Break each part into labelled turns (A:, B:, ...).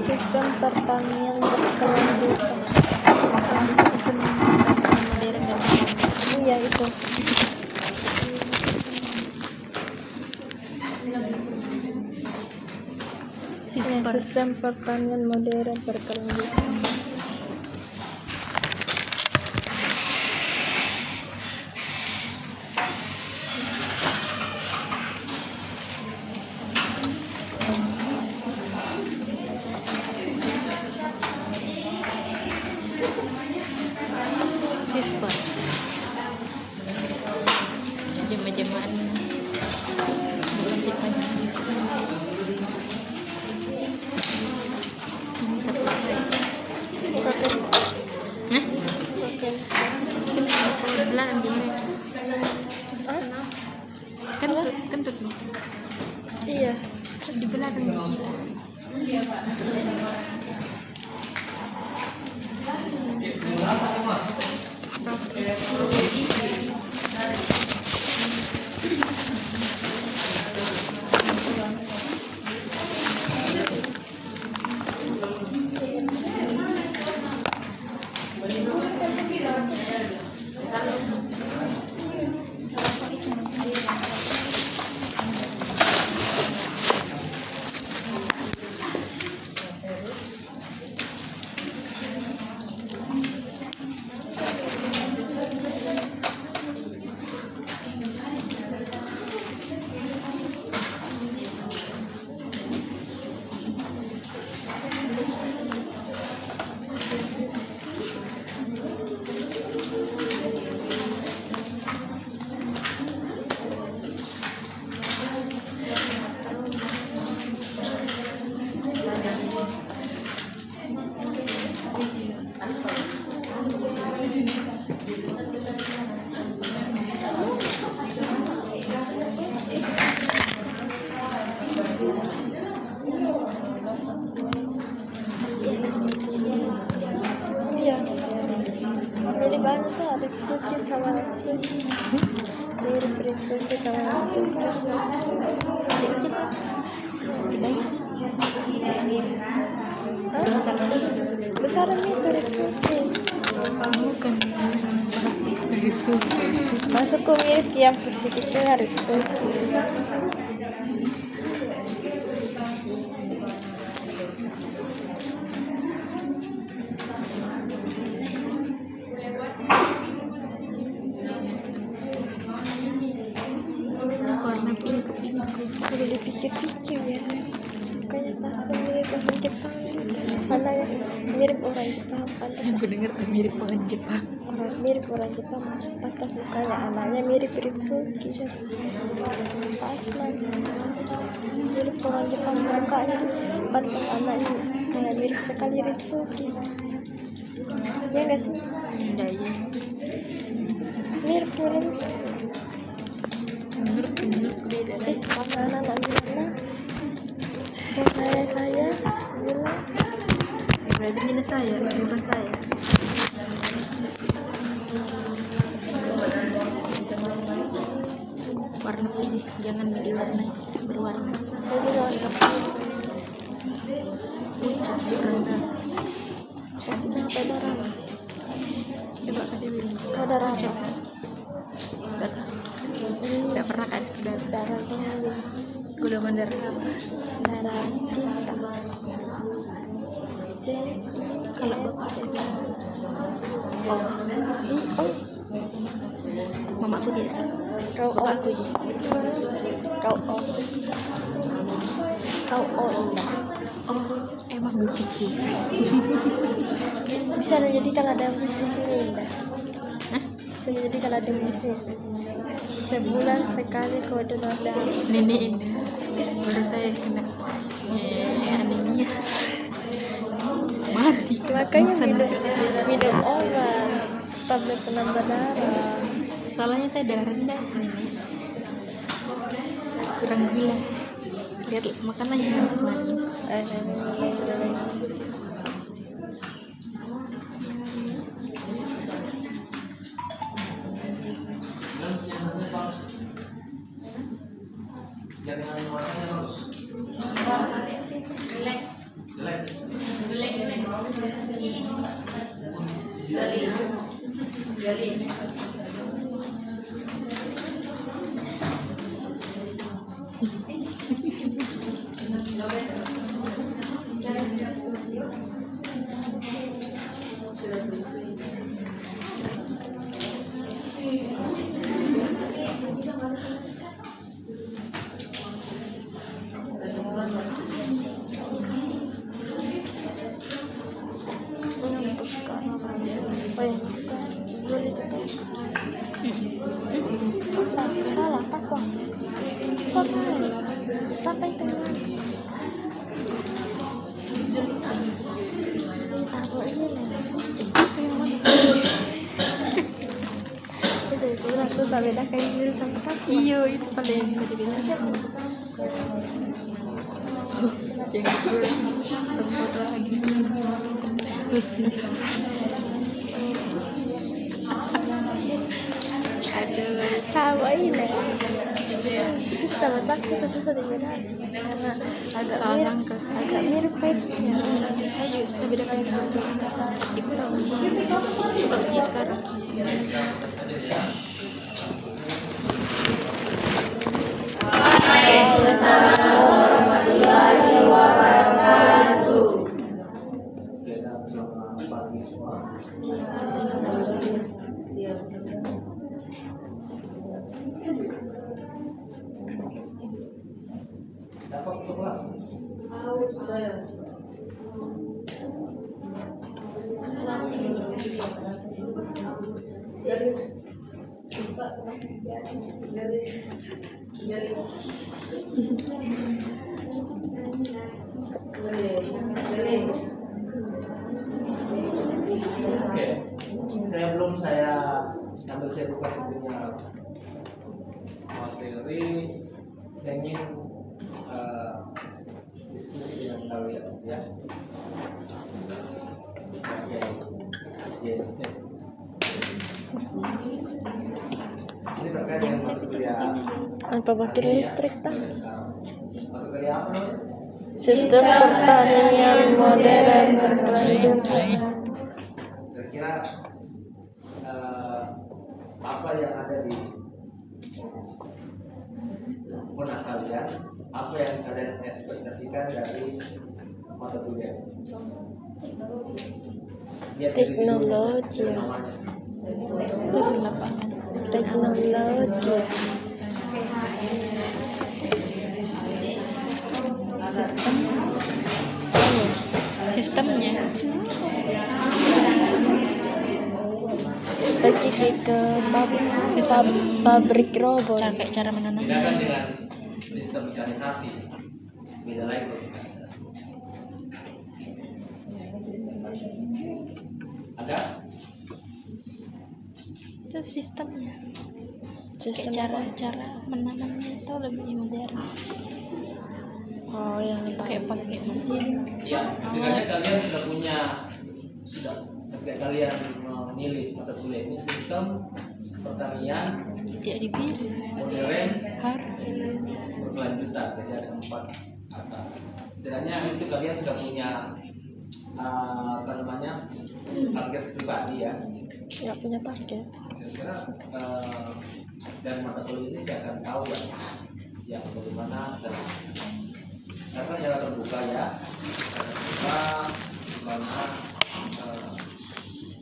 A: Sistem pertanian berkelanjutan. Iya itu. Sistem pertanian modern berkelanjutan.
B: Sispa jemaah-jemaah bukan singkat selesai.
A: Oke.
B: Nah,
A: Oke.
B: belakang gimana? Kentut nih.
A: Iya.
B: Terus di belakang kita.
A: Iya. Mirip banget tuh Ritsuki sama Ritsuki. Mirip Ritsuki sama Ritsuki. Besarannya itu Ritsuki.
B: Bukan Ritsuki.
A: Masukku mirip yang versi kecilnya Ritsuki.
B: Warna pink.
A: Udah dipikir-pikir ya. Kayaknya pas mirip orang Jepang. Sana ya mirip orang Jepang. Pantas
B: Aku dengar tuh mirip orang Jepang.
A: mirip orang Jepang. Pantas mukanya anaknya mirip Ritsuki. Pas lah. Mirip orang Jepang mukanya. Pantas anaknya kayak mirip sekali Ritsuki. Ya nggak sih?
B: Enggak ya.
A: Mirip.
B: Menurutku beda.
A: Mana anak Mirna? Saya bilang
B: Berarti ini saya, bukan saya. Warna ini jangan diwarnai berwarna.
A: saya juga untuk
B: Pucat rendah.
A: kasih apa darah?
B: Coba kasih dulu.
A: Kau darah apa?
B: Enggak tahu. Enggak pernah kan
A: Darah pemilih.
B: gula mandar apa?
A: Darah cinta. C.
B: Kalau bapak
A: Oh.
B: Mamaku tidak tahu.
A: Kau
B: Bapakku sih.
A: Kau Indah.
B: Oh, emang berpikir.
A: Bisa jadi kalau ada bisnis ini Indah.
B: Hah?
A: Bisa jadi kalau ada bisnis. Sebulan sekali kau donor darah.
B: Nenek ini baru saya kena anemia. Mati
A: Makanya
B: bosan.
A: minum obat tablet penambah darah.
B: Soalnya saya darah rendah nenek. Kurang gula. Biar makanlah yang manis-manis.
A: Sulit itu. Salah takwa. Sampai tengah.
B: Sulit.
A: Ini takwa ini lah. Itu kurang susah bedakan jurus sama takwa.
B: Iya, itu paling bisa dibilang. Tuh, yang kedua tempat lagi. Husna. Aduh,
A: Takwa ini lah.
B: iya.
A: Itu sama takwa itu susah dibedakan karena
B: Salah langkah.
A: agak mirip vibes-nya.
B: Saya juga susah bedakan itu. Ibu tahu Ji sekarang.
C: Oke, saya sambil saya buka punya materi, saya ingin diskusi dengan kalian ya. Oke, yes. Ini terkait dengan mata kuliah.
A: Apa wakil listrik tak?
C: Mata kuliah apa namanya?
A: Sistem pertanian modern berkelanjutan.
C: Kira-kira apa yang ada di benak kalian, apa yang kalian ekspektasikan dari mata kuliah?
A: Teknologi. Teknologi.
B: Sistemnya.
A: Pergi ke pabrik robot.
B: Cara menanam.
C: Bedakan dengan sistem mekanisasi, beda lagi kalau mekanisasi. Ada?
B: Itu sistemnya.
A: Sistem
B: Cara menanamnya itu lebih modern.
A: Oh, yang
B: Kayak pakai mesin.
C: Ya, setidaknya kalian sudah punya, ketika kalian memilih mata kuliah ini sistem pertanian
B: Tidak dipilih.
C: modern
B: Harus.
C: berkelanjutan, jadi ada 4 kata. Setidaknya itu kalian sudah punya apa namanya target pribadi ya.
A: nggak punya target.
C: Kira-kira dan mata kuliah ini saya akan tahu yang bagaimana dan karena jalan terbuka ya, terbuka bagaimana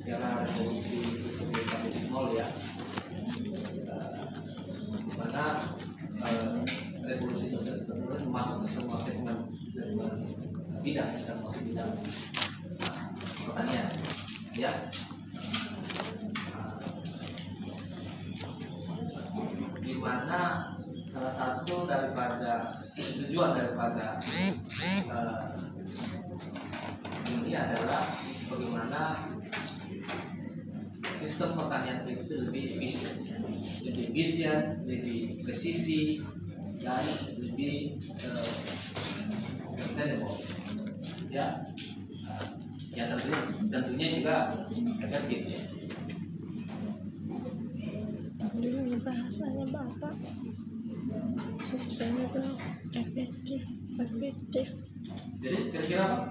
C: cara revolusi itu sendiri 4.0 ya, dimana revolusi industri masuk ke semua segmen bidang termasuk bidang pertanian ya. Dimana salah satu daripada tujuan daripada ini adalah bagaimana sistem pertanian itu lebih efisien, lebih presisi, dan lebih sustainable ya. Ya tentunya juga efektif ya.
A: Ini bahasanya Bapak sustainable, efektif.
C: Jadi kira-kira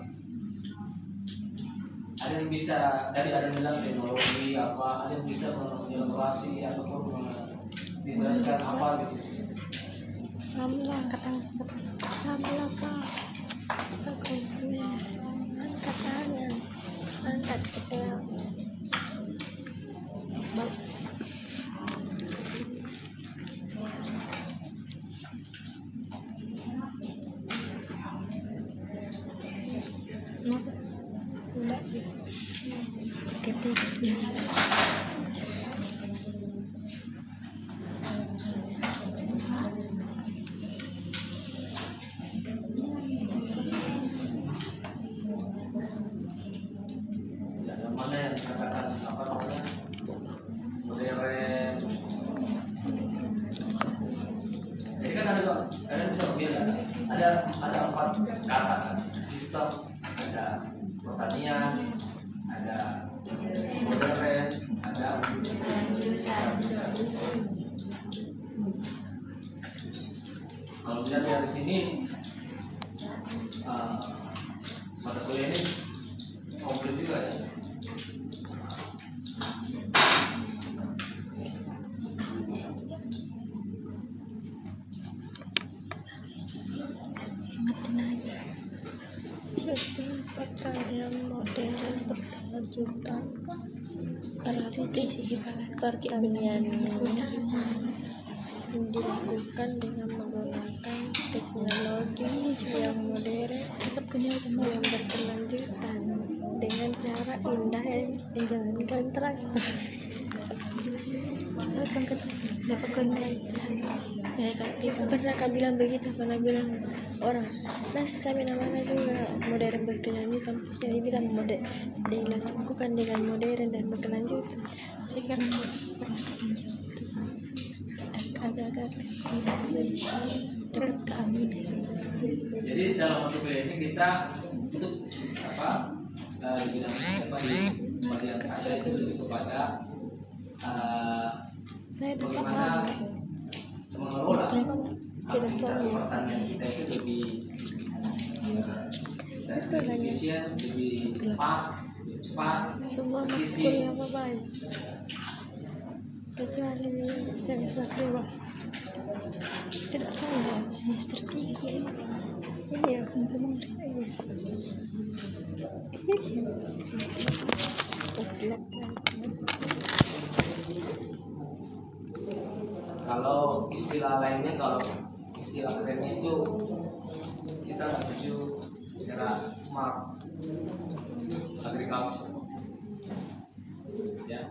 C: ada yang bisa, dari ada yang bilang teknologi apa, ada yang bisa menginovasi ataupun dijelaskan apa gitu.
A: Alhamdulillah Pak. Aku angkat tangan, angkat kepala.
C: Yang mana yang dikatakan apa namanya modern. Jadi kan ada bisa bilang ada 4 kata kan. Sistem, ada pertanian, ada modern, ada kalau lihat dari sini mata kuliah ini komplit juga ya.
A: Sistem pertanian modern berkelanjutan berarti pertaniannya dilakukan dengan menggunakan teknologi yang modern yang berkelanjutan dengan cara indah yang menjalankan traktor. Pernah kau bilang begitu, pernah bilang orang sampai namanya juga modern berkelanjutan, jadi bilang modern dilakukan dengan modern dan berkelanjutan.
B: Saya kan pernah agak-agak dapat keaminan.
C: Jadi dalam mata kuliah ini kita untuk apa di bidang apa di bagian saya itu lebih kepada
A: Saya tetap
C: bagaimana mengelola aktivitas
A: sombong.
C: pertanian kita itu lebih efisien, lebih cepat,
A: Semua
C: presisi.
A: matkul yang baik kecuali semester 2 tidak tahu
B: Semester 3
A: iya
C: Kalau istilah lainnya, kalau istilah kerennya itu kita menuju era smart agriculture ya.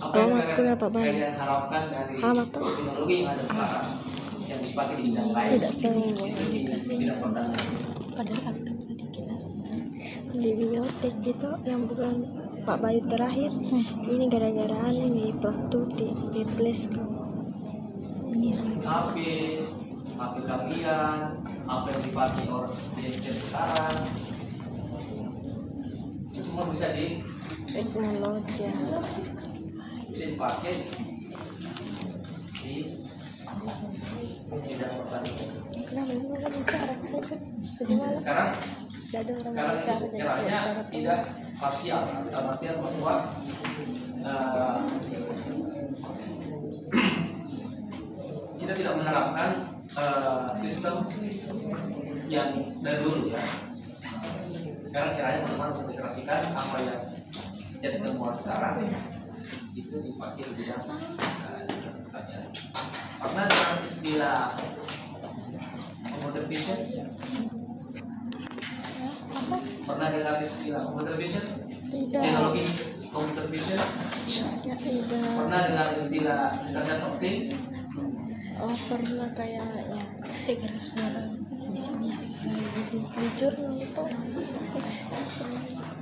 C: Apa yang kalian harapkan dari teknologi yang ada sekarang yang dipakai di bidang lain?
A: Tidak semua.
C: Di bidang pertanian.
B: Padahal aktif tadi kelas.
A: Di biotek itu yang bukan Pak Bayu terakhir ini gara-gara ini produktif di place
C: HP kalian, apa yang dipakai orang Indonesia sekarang, itu semua bisa
A: teknologi
C: dipakai di bidang pertanian.
A: kenapa ini bicara Tadi malam
C: Sekarang
A: gak ada orang
C: sekarang
A: bicara
C: itu
A: jadi
C: eranya
A: cara
C: tidak parsial, dalam artian bahwa kita tidak menerapkan sistem yang dari dulu ya. Sekarang caranya teman-teman mengintegrasikan apa yang jadi temuan sekarang itu dipakai di bidang pertanyaan. Karena dengan istilah computer vision,
A: apa?
C: pernah dengar istilah computer vision?
A: Tidak.
C: Teknologi computer vision?
A: Ya tidak.
C: Pernah dengar istilah Internet of Things?
A: Oh pernah kayaknya.
B: Segera suara bisik-bisik.
A: Jujur itu.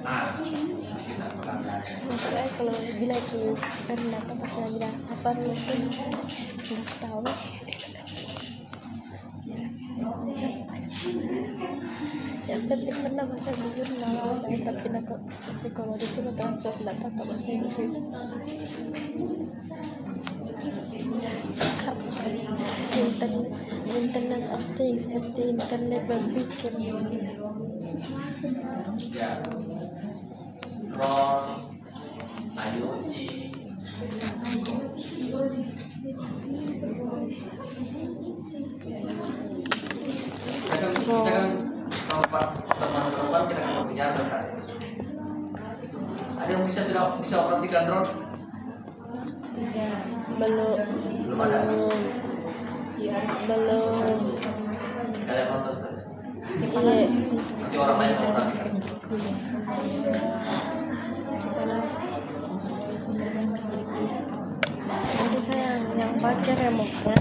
C: Nah, kita pernah belajar.
A: Maksudnya kalau bila itu pernah pas saya bilang apa itu nggak tahu. Ya tapi pernah baca di jurnal tapi kalau di sini transfer data ke bahasa Inggris. Internet of Things seperti internet berpikir.
C: Ya, drone, IoT, kita kan teman-teman kita akan berbicara tentang itu. Ada yang bisa operasikan drone?
A: Belum.
C: Kalian nonton saja.
A: Iya.
C: Nanti orang lain yang operasikan.
A: Nanti saya yang pakai remote-nya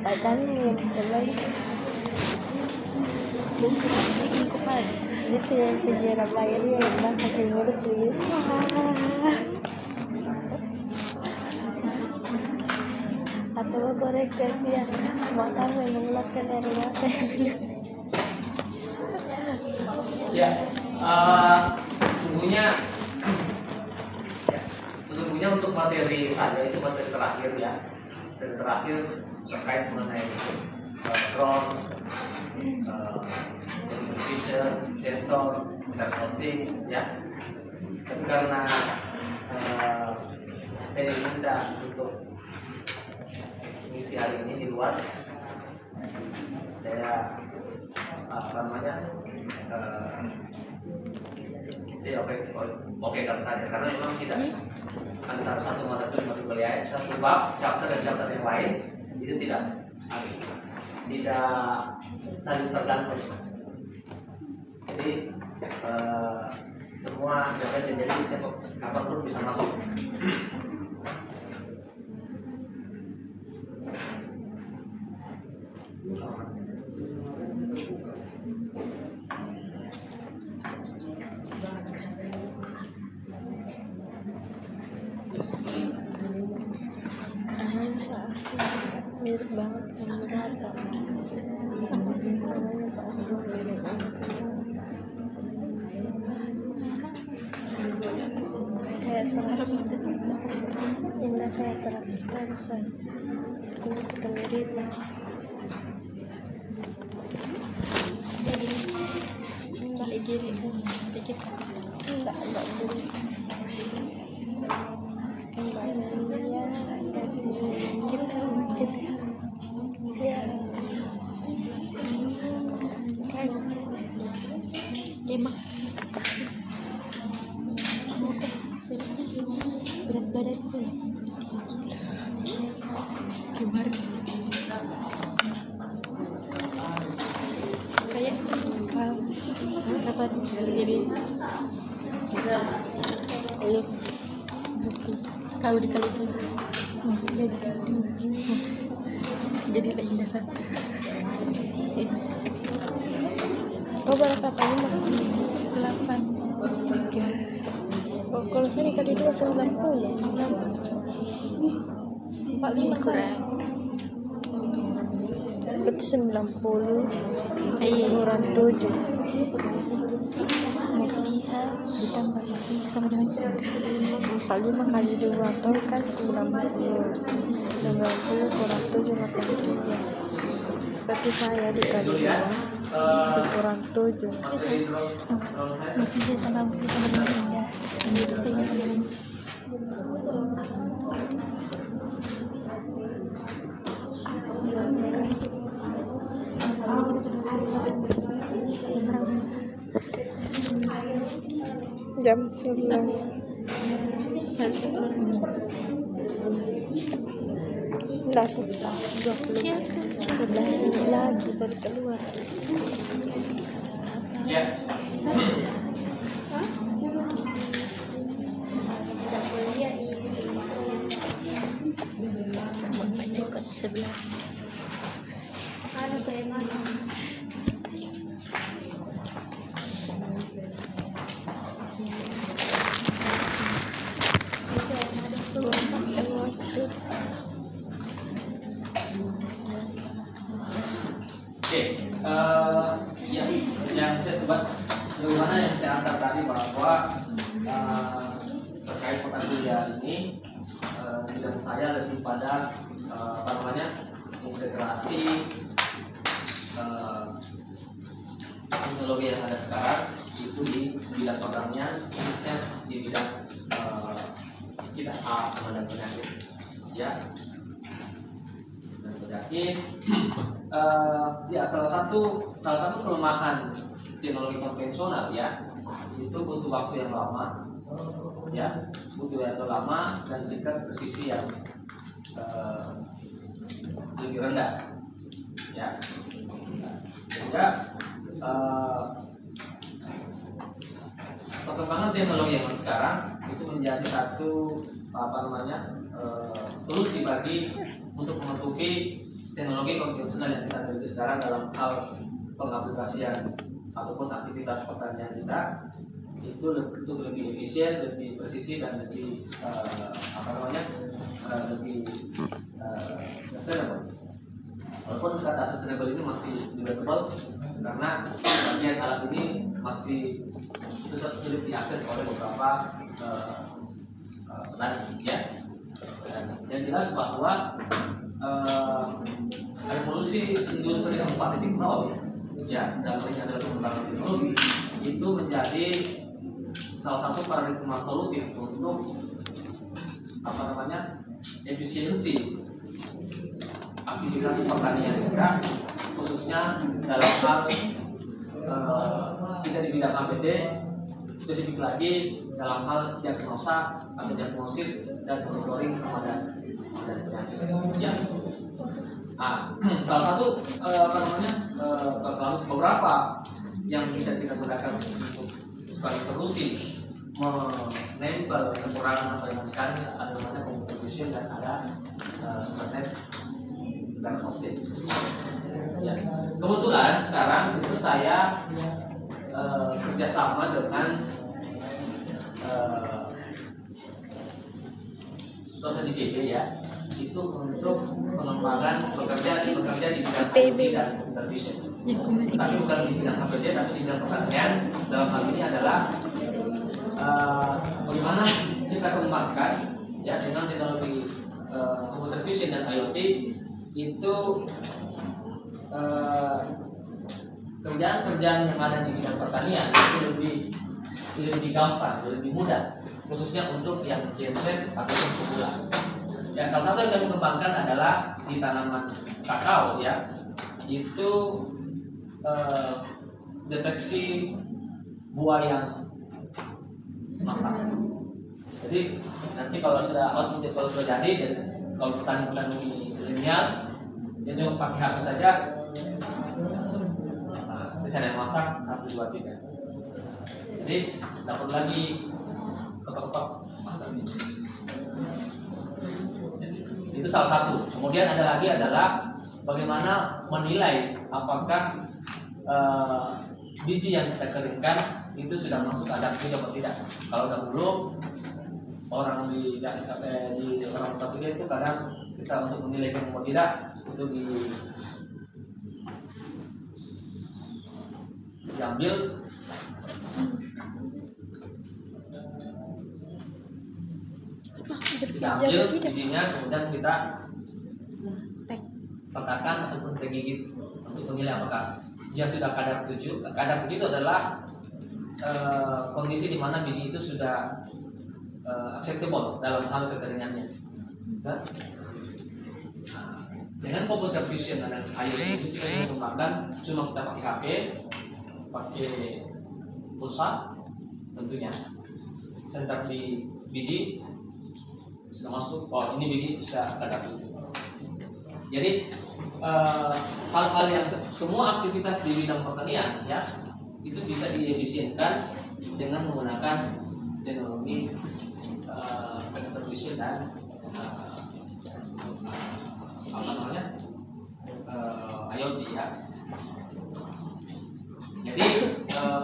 A: padanin lagi bukan itu yang penjara bayar ya yang pakai mulut dulu atau goreng kasih yang makan mengelakkan dari mata
C: Ya, sesungguhnya untuk materi saya itu materi terakhir ya. Materi terakhir terkait mengenai drone, vision, sensor, Internet of Things ya. Tapi karena saya diminta untuk mengisi hari ini di luar, saya saya oke kan saja karena memang kita antara satu mata kuliah satu bab chapter dan chapter yang lain itu tidak saling tergantung. Jadi semua dapat jadi siapa kapanpun bisa masuk.
A: mirip banget sama rata namanya Pak Abdul mirip saya 100% kemiripan
B: balik diri dikit
A: enggak dulu ya
B: lima kamu kok sebenarnya berat badanku 3 kilo kayak berapa jadi
A: lu
B: berarti kau dikali 2 jadi lah indah 1
A: oh berapa kali mah
B: 8 3
A: oh, kalau saya dikali 2 90 45
B: kurang
A: berarti 90
B: iya
A: kurang 7
B: mau lihat ditambah lagi sama dengan
A: 45 kali 2 atau kan 90 kurang 7 83 berarti saya dikali 2 kurang 7.
C: materi drone saya
B: Masih dia tambah kita berbeda. Ini kita ingat dengan
A: Jam 11. Nggak suka 20 11 menit lagi baru keluar.
C: ya.
B: cepat sebelah.
C: Oke, yang saya coba bagaimana yang saya antar tadi bahwa terkait pekerjaan ini bidang saya lebih pada apa namanya integrasi teknologi yang ada sekarang itu di bidang pertanian, khususnya di bidang kita dan penyakit, ya. Dan penyakit. Ya salah satu kelemahan teknologi konvensional ya itu butuh waktu yang lama ya dan tingkat presisi yang lebih rendah ya, sehingga perkembangan teknologi yang sekarang itu menjadi satu solusi bagi untuk menutupi teknologi konvensional yang kita miliki sekarang dalam hal pengaplikasian ataupun aktivitas pertanian kita itu lebih efisien, lebih presisi dan lebih lebih sustainable. Walaupun kata sustainable ini masih debatable karena bagian alat ini masih sulit diakses oleh beberapa petani ya. Dan yang jelas bahwa revolusi industri 4.0 ya, dalam ini adalah pengembangan teknologi itu menjadi salah satu paradigma solutif untuk efisiensi aktivitas pertanian kita, khususnya dalam hal kita di bidang APD, spesifik lagi dalam hal diagnosa atau diagnosis dan monitoring kepada penyakit ya. Salah satu beberapa yang bisa kita gunakan untuk sebagai solusi menempel kekurangan atau yang sekarang ada namanya computer vision dan ada internet diagnostics. Ya. Kebetulan sekarang itu saya kerjasama dengan dosen IPB ya, itu untuk pengembangan bekerja di bidang IoT dan computer vision. Tapi bukan di bidang APD, tapi di bidang pertanian. Dalam hal ini adalah bagaimana kita kembangkan ya dengan teknologi computer vision dan IoT itu kerjaan-kerjaan yang ada di bidang pertanian itu lebih gampang, lebih mudah, khususnya untuk yang genset ataupun pemula. Ya, salah satu yang kami kembangkan adalah di tanaman kakao ya, itu deteksi buah yang masak. Jadi nanti kalau sudah jadi, dan kalau petani milenial dia cuma pakai HP saja, bisa yang masak 1, 2, 3. Jadi tidak perlu lagi ketok-ketok masaknya. Itu salah satu. Kemudian ada lagi adalah bagaimana menilai apakah biji yang kita keringkan itu sudah masuk adaptif atau tidak. Kalau dahulu orang di orang kota itu kadang kita untuk menilai atau tidak itu diambil bijinya, kemudian kita petakan ataupun kita gigit untuk menilai apakah dia sudah kadar 7. Kadar 7 itu adalah kondisi di mana biji itu sudah acceptable dalam hal kekeringannya. Nah, dengan computer vision dan IoT itu kita mengembangkan cuma kita pakai HP, pakai pulsa tentunya, senter di biji sudah masuk. Oh, ini biji sudah kadar 7. Jadi hal-hal yang semua aktivitas di bidang pertanian ya itu bisa diefisienkan dengan menggunakan teknologi computer vision dan apa namanya IoT ya. Jadi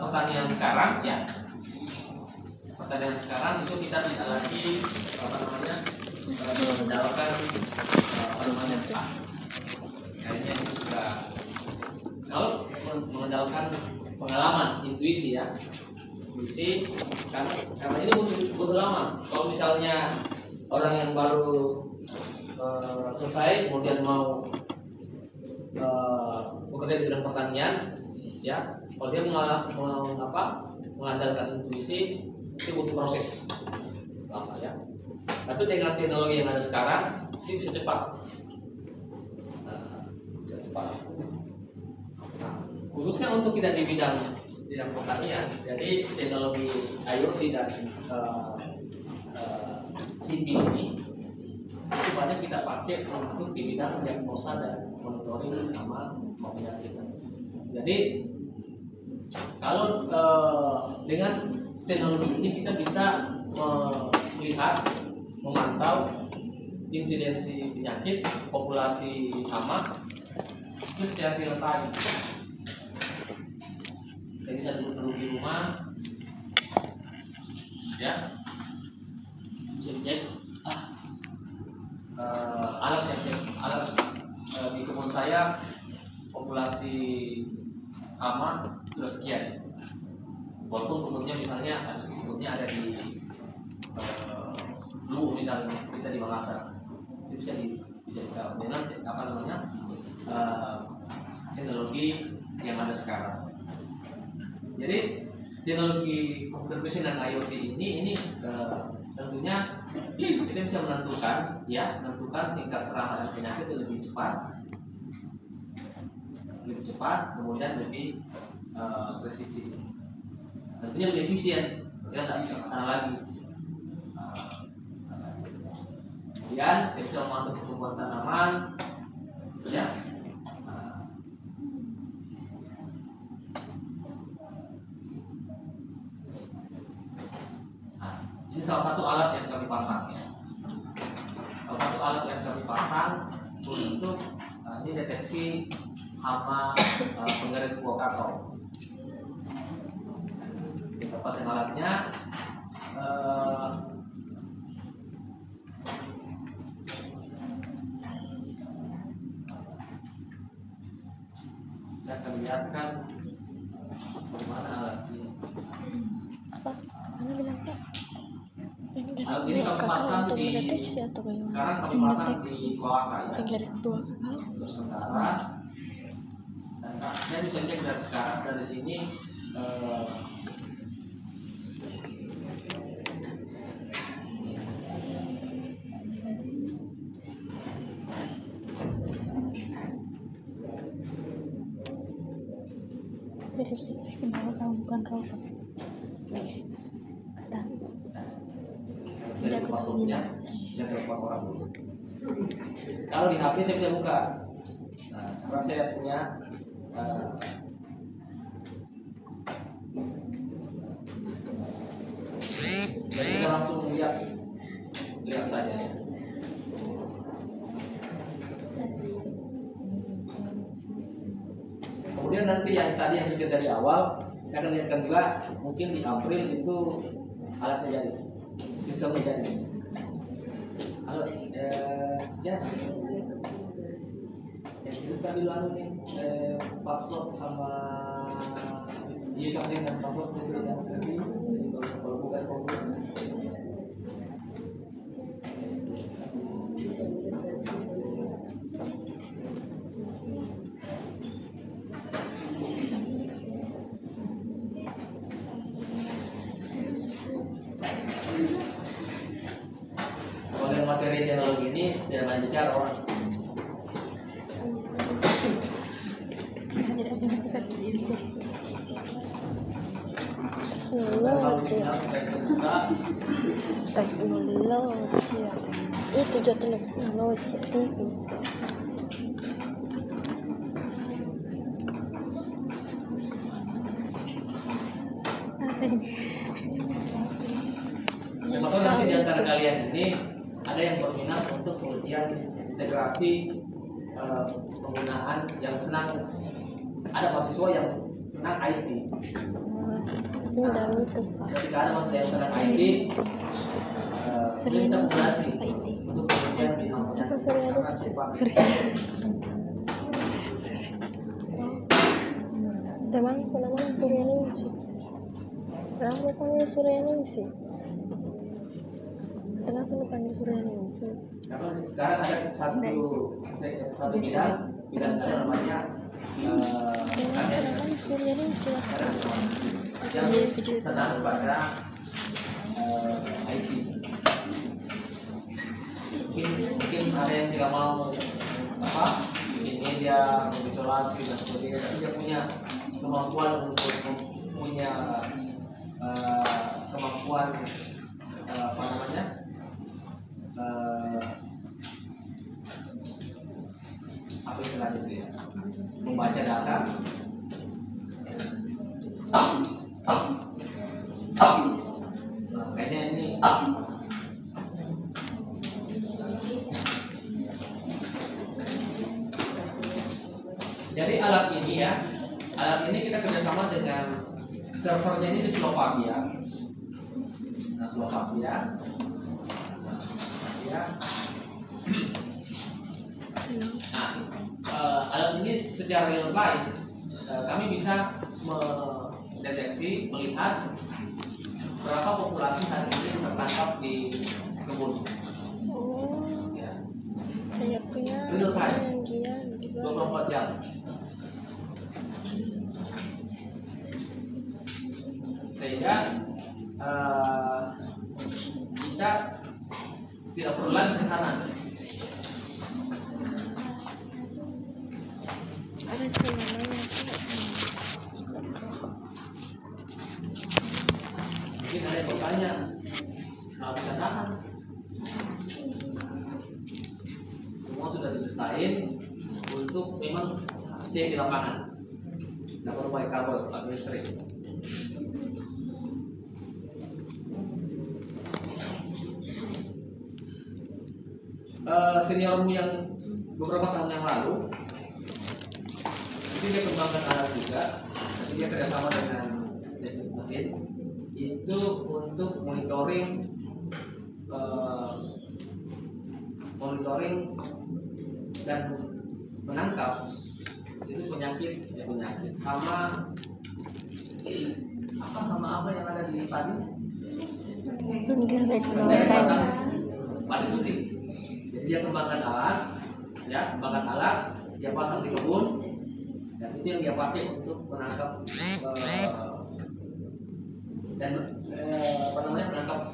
C: pertanian sekarang ya, pertanian sekarang itu kita tidak lagi apa namanya mengandalkan apa namanya kayaknya itu sudah kalau mengandalkan pengalaman, intuisi ya, intuisi karena ini butuh lama. Kalau misalnya orang yang baru selesai kemudian mau bekerja di bidang pertanian ya, kalau dia mengandalkan intuisi itu butuh proses lama ya. Tapi dengan teknologi yang ada sekarang itu bisa cepat. Khususnya untuk kita di bidang pertanian, jadi teknologi IoT dan CP ini itu banyak kita pakai untuk di bidang diagnosa dan monitoring sama penyakit. Jadi kalau dengan teknologi ini kita bisa melihat, memantau insidensi penyakit, populasi hama itu secara real time. Jadi saya duduk di rumah, ya, bisa cek alat di kebun saya populasi hama sudah sekian. Walaupun kebunnya misalnya ada di Lu misalnya kita di Makassar, itu bisa ditahu dengan apa namanya teknologi yang ada sekarang. Jadi teknologi computer vision dan IoT ini tentunya kita bisa menentukan tingkat serangan penyakit itu lebih cepat, kemudian lebih presisi, tentunya lebih efisien, kita tidak kesana lagi. Kemudian kita bisa memantau pertumbuhan tanaman, ya. Ini salah satu alat yang kami pasang ya. Salah satu alat yang kami pasang untuk ini deteksi hama pengerit buah kakao. Kita pasang alatnya. Saya akan lihatkan bagaimana alat ini.
A: Apa? Mana bilang Pak?
C: Alat ini kami pasang
A: untuk
C: di
A: mendeteksi atau bagaimana?
C: sekarang kami pasang di Kolaka ya.
A: Pengerit buah kakao.
C: Untuk sementara. Dan saya bisa cek dari sekarang dari sini.
A: Kenapa kamu bukan robot?
C: Saya bisa masuknya, saya telepon orang dulu. Kalau di HP saya bisa buka. Nah, karena saya punya jadi kita langsung lihat saja ya. Kemudian nanti yang tadi yang kita dari awal, saya akan lihatkan juga mungkin di April itu alatnya jadi, sistemnya jadi. Halo, ya, yang itu tadi lalu nih password sama username dan password itu yang tadi kalau bukan komputer. teknologi ini tidak banyak bicara orang.
B: Jadi apa yang kita ini?
A: Teknologi. Teknologi. Itu juga teknologi TV.
B: Apa ini?
C: Siapa tahu nanti di antara kalian ini ada yang berminat untuk pengujian integrasi penggunaan yang senang, ada mahasiswa yang senang IT.
A: Udah itu Pak.
C: Ketika ada mahasiswa yang senang IT, bisa komunikasi untuk pengujian di namanya
A: Teman Suryaningsih. Kenapa panggil Suryaningsih? Kenapa panggil Suryaningsih?
C: Sekarang ada satu bidang ada namanya
A: Kenapa Suryaningsih?
C: yang senang pada IT. Mungkin ada yang tidak mau bikin media, visualisasi dan sebagainya, tapi dia punya kemampuan untuk punya kemampuan apa istilahnya itu ya, membaca data. Kayaknya ini jadi alat ini kita kerjasama dengan servernya ini di Slovakia. Nah, Slovakia. Alat ini secara real time kami bisa mendeteksi, melihat berapa populasi hari ini tertangkap di kebun.
A: Oh,
C: Ya,
A: kayak punya
C: real time,
A: yang
C: 24 jam. Sehingga kita tidak perlu lagi ke sana.
A: ada sih namanya.
C: Mungkin ada yang bertanya, kalau bisa tahan. Semua sudah didesain untuk memang stay di lapangan. Tidak perlu pakai kabel atau listrik. Seniormu yang beberapa tahun yang lalu itu dia kembangkan alat juga, tapi dia kerjasama dengan teknik mesin itu untuk monitoring dan menangkap itu penyakit hama apa yang ada di padi? Padi putih. Jadi dia kembangkan alat, dia pasang di kebun, dan itu yang dia pakai untuk menangkap menangkap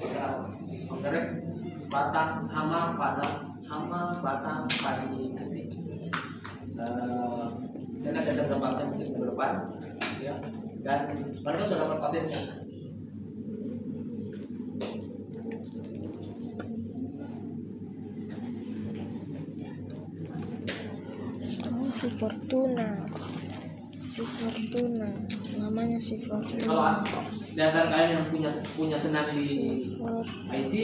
C: menggerek batang hama batang padi putih. Saya akan ada gambarnya mungkin ke depan, ya. Dan mereka sudah dapat patennya.
A: Si Fortuna namanya si Fortuna.
C: Kalau di antara kalian yang punya senang di IT,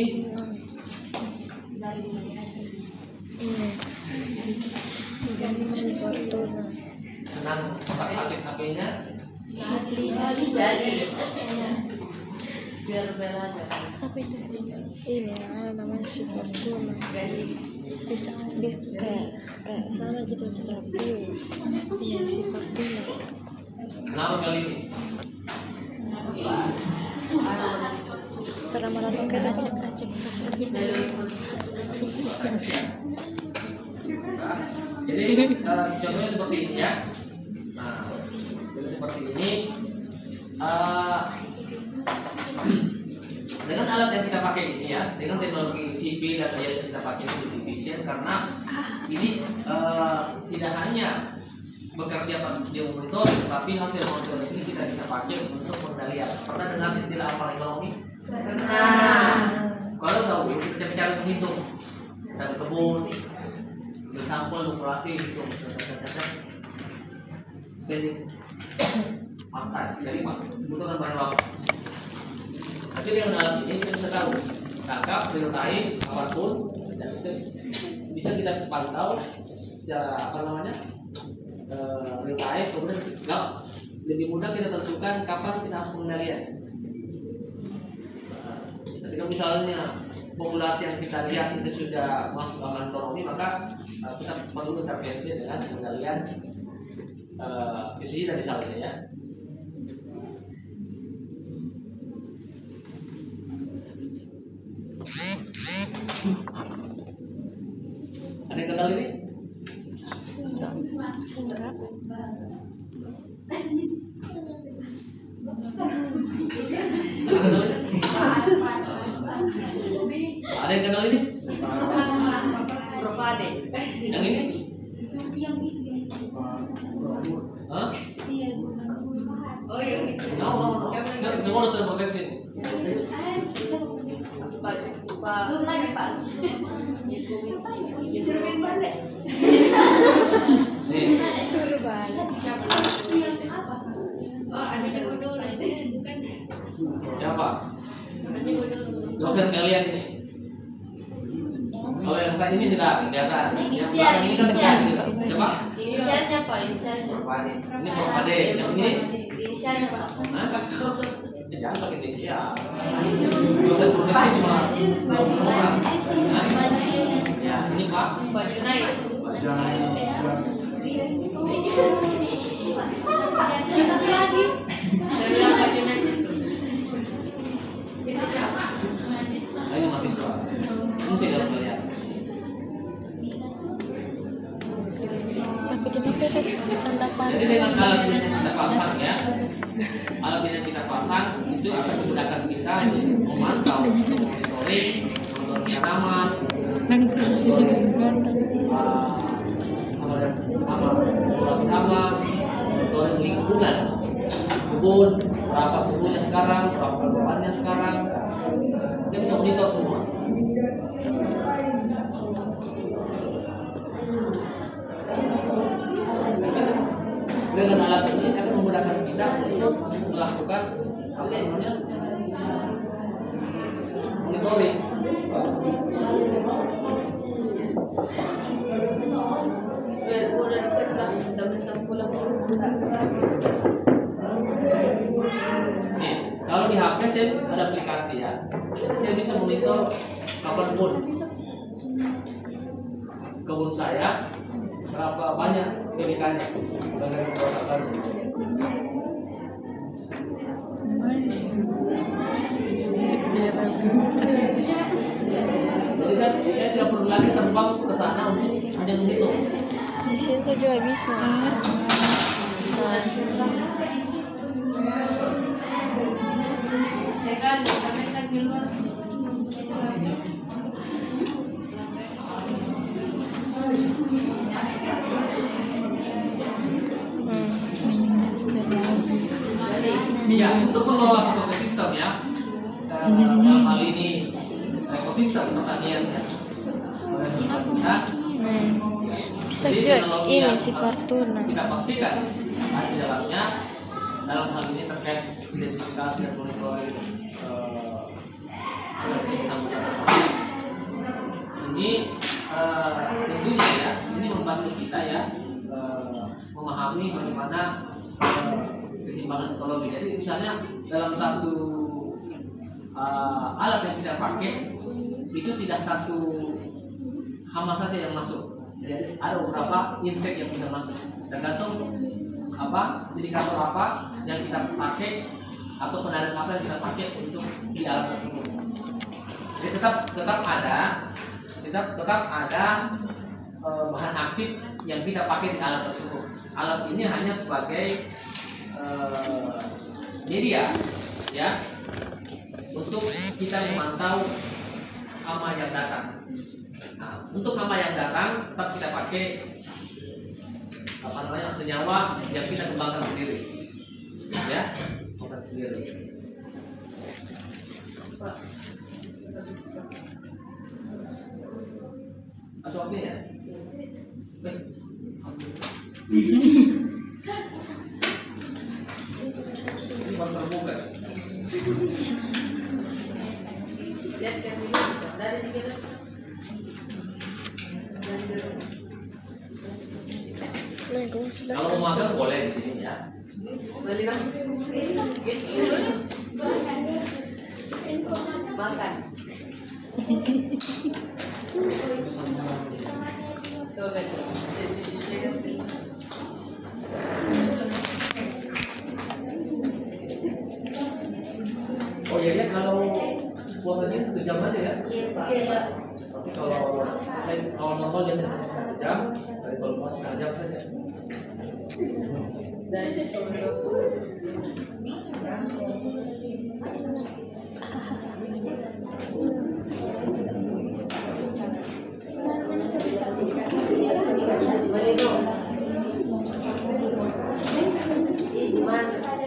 A: ini si Fortuna.
C: senang otak-atik HP-nya,
A: Apa itu? Ini ada namanya si Fortuna. Bisa kayak sama gitu tapi iya si Fortuna.
C: kenapa kali ini?
A: Karena maraton kita tuh
C: Jadi contohnya seperti ini ya. Nah, jadi seperti ini. Dengan alat yang kita pakai pakai ini ya, dengan teknologi sipil dan IS kita pakai multi vision karena ini tidak hanya bekerja di monitor, tapi hasil monitor ini kita bisa pakai untuk pengendalian. Pernah dengar istilah apa ekonomi? Kalau tahu kita bicara menghitung dan kebun, bersampel, operasi, hitung, spending, masa, jadi butuhkan banyak waktu. Tapi dengan alat ini kita bisa tahu tangkap, real time, apapun, dan itu bisa kita pantau secara real time, kemudian lebih mudah kita tentukan kapan kita harus pengendalian. Ketika misalnya populasi yang kita lihat itu sudah masuk aman ekonomi, maka kita perlu intervensi dengan pengendalian pestisida misalnya ya. Ada yang kenal ini? Ada yang kenal ini? Yang ini? Hah? Oh iya. Semua sudah proteksi.
B: Zoom lagi Pak. Disuruh balik.
C: Nih.
A: Suruh balik.
B: Oh, ada yang mundur bukan?
C: Siapa? Dosen kalian ini. Kalau yang saat ini sudah kelihatan.
B: Inisial,
C: Yang belakang ini kan kelihatan. Coba.
B: Inisialnya Pak, inisialnya.
C: Ini Pade. Yang ini?
B: Inisialnya Pak.
C: Nah, jangan pakai inisial. Dosen proteksi cuma 20 orang. Ya, ini Pak.
B: Pak Junai. Saya bilang Pak Junai. Itu siapa?
C: Ini mahasiswa. Ini sih dalam melihat.
A: Tapi kenapa itu tanda panah?
C: Jadi dengan alat ini yang kita pasang ya, alat ini yang kita pasang itu akan memudahkan kita memantau, monitoring, tanaman, populasi taman, monitoring lingkungan, kebun, berapa suhunya sekarang, berapa bebannya sekarang, kita bisa monitor semua. Dengan alat ini akan memudahkan kita untuk melakukan apa namanya monitoring.
B: Udah disebelah, dapat pulang.
C: Nih, kalau di HP saya ada aplikasi ya, jadi saya bisa monitor kapanpun kebun saya berapa banyak PBK-nya dengan protokol. Jadi kan saya tidak perlu lagi terbang ke sana untuk hanya menghitung.
A: Di situ juga bisa.
B: Saya kan di luar.
C: Ya, untuk mengelola satu ekosistem ya, dalam hal ini ekosistem pertanian ya.
A: Bisa
C: Jadi
A: juga
C: teknologi
A: ini
C: yang
A: si Fortuna.
C: kita pastikan di dalamnya, dalam hal ini terkait identifikasi dan monitoring ini tentunya ya, ini membantu kita ya memahami bagaimana keseimbangan ekologi. Jadi misalnya dalam satu alat yang kita pakai itu tidak satu hama saja yang masuk. Jadi ada beberapa insek yang bisa masuk. Tergantung apa indikator apa yang kita pakai atau penarik apa yang kita pakai untuk di alat tersebut. Jadi tetap ada bahan aktif yang kita pakai di alat tersebut. Alat ini hanya sebagai media, ya. untuk kita memantau hama yang datang. Nah, untuk hama yang datang tetap kita pakai senyawa yang kita kembangkan sendiri, ya, kembangkan sendiri. Suapnya ya. Ini baru terbuka. Kalau mau makan boleh di sini ya.
B: Makan.
C: Oh ya, ya kalau puasanya 1 jam aja ya. Tapi kalau normal dia 1 jam, tapi kalau puasa 1 jam saja.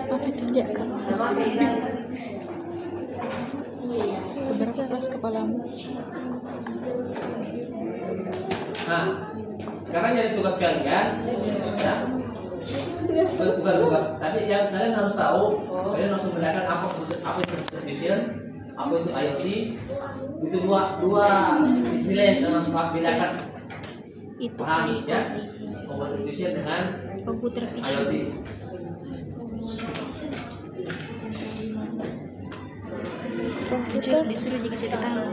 A: Apa tidak kak?
B: Seberapa keras kepalamu?
C: Nah, sekarang jadi tugas kalian, ya. Tugas. Tapi yang kalian harus tahu, kalian harus membedakan apa itu supervision, apa itu IoT. Itu dua istilah yang harus bedakan.
B: Itu
C: Pahami ya, supervision dengan
B: komputer
C: IoT.
B: vision.
A: Komputer
B: Disuruh dikasih tahu.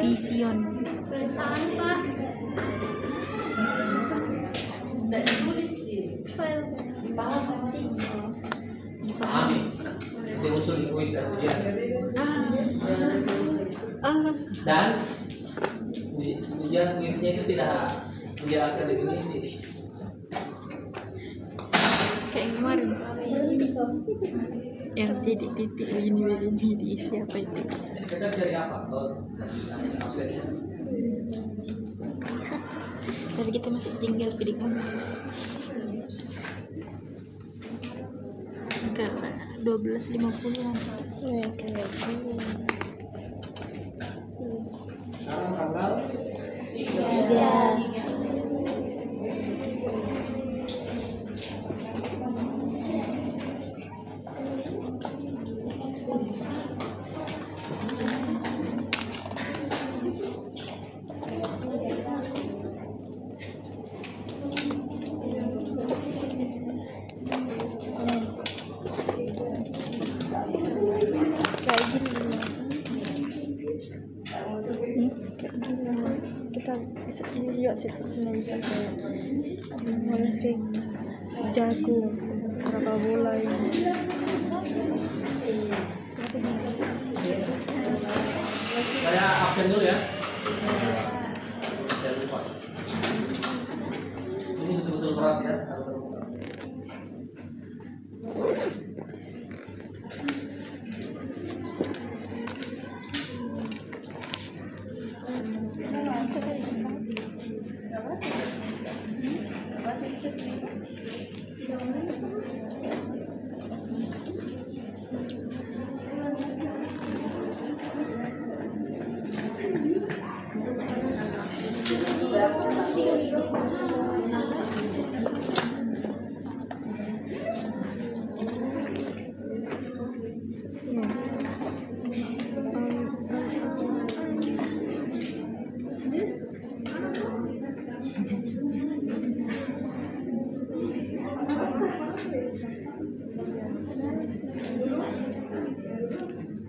B: Vision.
C: Pahami. Itu unsur kuis dan ujian. Dan ujian kuisnya itu tidak menjelaskan definisi.
B: Kayak kemarin. Yang titik-titik ini diisi apa itu?
C: Kita cari apa? Absennya.
B: Tapi kita masih tinggal di kampus. Karena 12.50
A: kayak gini.
C: Sekarang tanggal
A: Ya. Kayak gini kita bisa lihat sih, kita bisa kayak mengecek jagung berapa bola ini.
C: saya absen dulu ya. Jangan lupa. Ini betul-betul berat ya.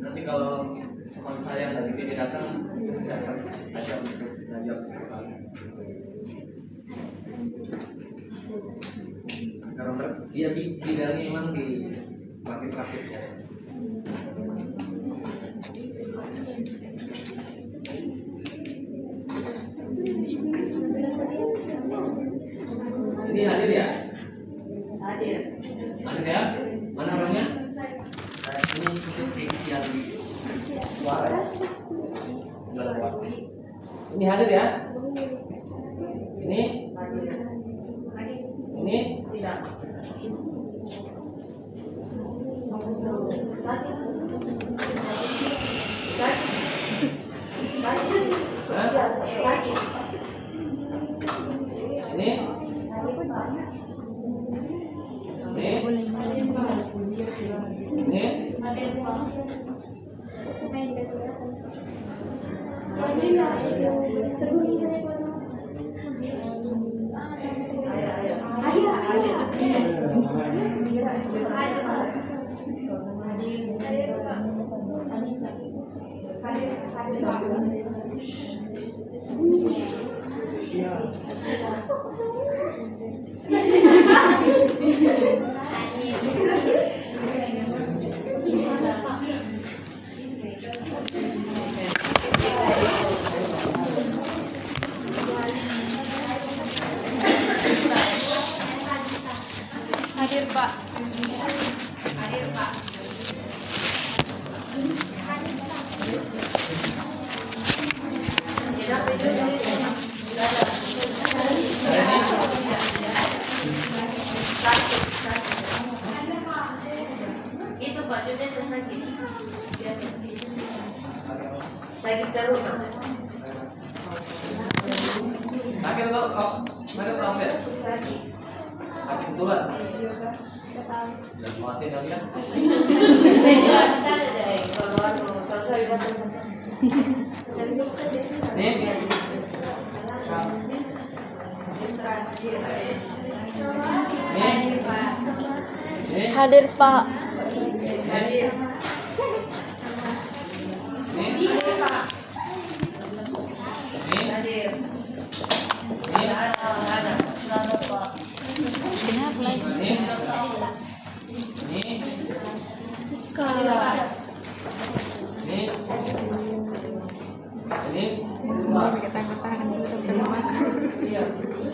C: Nanti kalau teman saya dari sini datang, saya akan ajak untuk belajar karena dia bidangnya memang di praktik-praktik ya. Ini hadir ya? Hadir ya? Mana orangnya? Ini ikut revisi Ini hadir ya? Ini tidak.
B: Hadir Pak.
D: Itu bajunya sakit. Sakit terus.
C: Sakit kok? Sakit sakit. Sakit betulan. Dan mati kalian.
D: Saya jalan tadi dari keluar sorry
C: Nih. Nih.
A: Hadir Pak.
C: Nih. Nih.
D: Pak.
C: Nih.
D: Hadir.
C: Nih.
D: Ada.
B: Kenapa lagi?
C: Nih. Nih. Nih. Ini.
B: Mau pakai tangan dulu sampai